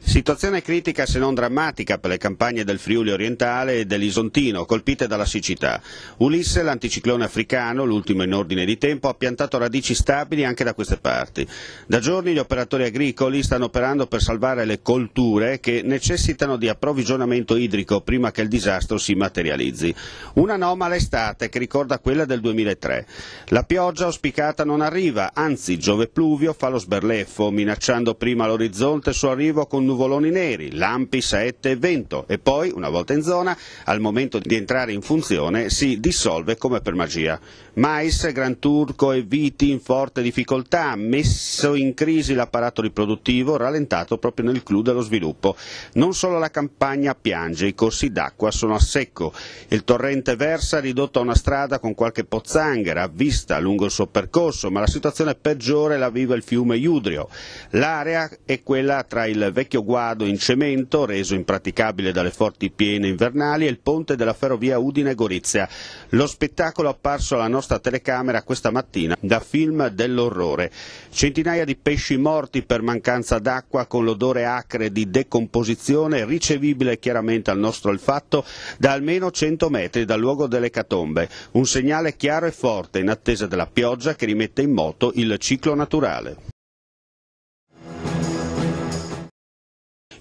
Situazione critica se non drammatica per le campagne del Friuli orientale e dell'Isontino, colpite dalla siccità. Ulisse, l'anticiclone africano, l'ultimo in ordine di tempo, ha piantato radici stabili anche da queste parti. Da giorni gli operatori agricoli stanno operando per salvare le colture che necessitano di approvvigionamento idrico prima che il disastro si materializzi. Un'anomala estate che ricorda quella del 2003. La pioggia auspicata non arriva, anzi Giove Pluvio fa lo sberleffo, minacciando prima l'orizzonte suo arrivo con nuvoloni neri, lampi, saette e vento, e poi, una volta in zona, al momento di entrare in funzione, si dissolve come per magia. Mais, granturco e viti in forte difficoltà, messo in crisi l'apparato riproduttivo, rallentato proprio nel clou dello sviluppo. Non solo la campagna piange, i corsi d'acqua sono a secco, il torrente versa ridotto a una strada con qualche pozzanghera a vista lungo il suo percorso, ma la situazione peggiore la vive il fiume Iudrio. L'area è quella tra il vecchio guado in cemento, reso impraticabile dalle forti piene invernali, e il ponte della ferrovia Udine-Gorizia. Lo spettacolo apparso alla nostra telecamera questa mattina da film dell'orrore. Centinaia di pesci morti per mancanza d'acqua, con l'odore acre di decomposizione ricevibile chiaramente al nostro olfatto da almeno 100 metri dal luogo dell'ecatombe. Un segnale chiaro e forte in attesa della pioggia che rimette in moto il ciclo naturale.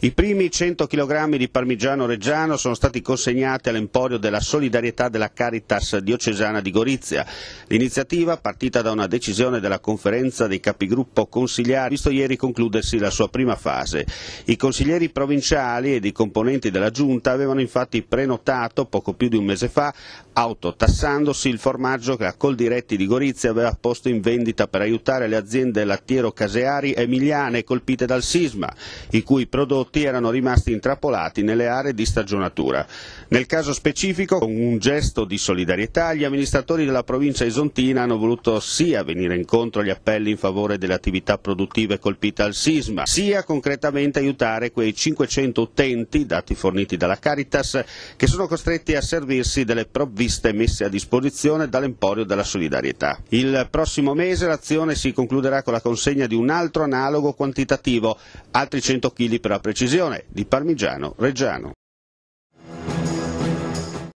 I primi 100 kg di parmigiano reggiano sono stati consegnati all'Emporio della Solidarietà della Caritas diocesana di Gorizia. L'iniziativa, partita da una decisione della conferenza dei capigruppo consigliari, ha visto ieri concludersi la sua prima fase. I consiglieri provinciali ed i componenti della giunta avevano infatti prenotato poco più di un mese fa, autotassandosi, il formaggio che la Coldiretti di Gorizia aveva posto in vendita per aiutare le aziende lattiero-caseari emiliane colpite dal sisma, i cui prodotti erano rimasti intrappolati nelle aree di stagionatura. Nel caso specifico, con un gesto di solidarietà, gli amministratori della provincia isontina hanno voluto sia venire incontro agli appelli in favore delle attività produttive colpite al sisma, sia concretamente aiutare quei 500 utenti, dati forniti dalla Caritas, che sono costretti a servirsi delle provviste messe a disposizione dall'Emporio della Solidarietà. Il prossimo mese l'azione si concluderà con la consegna di un altro analogo quantitativo, altri 100 kg per la precisione, di parmigiano reggiano.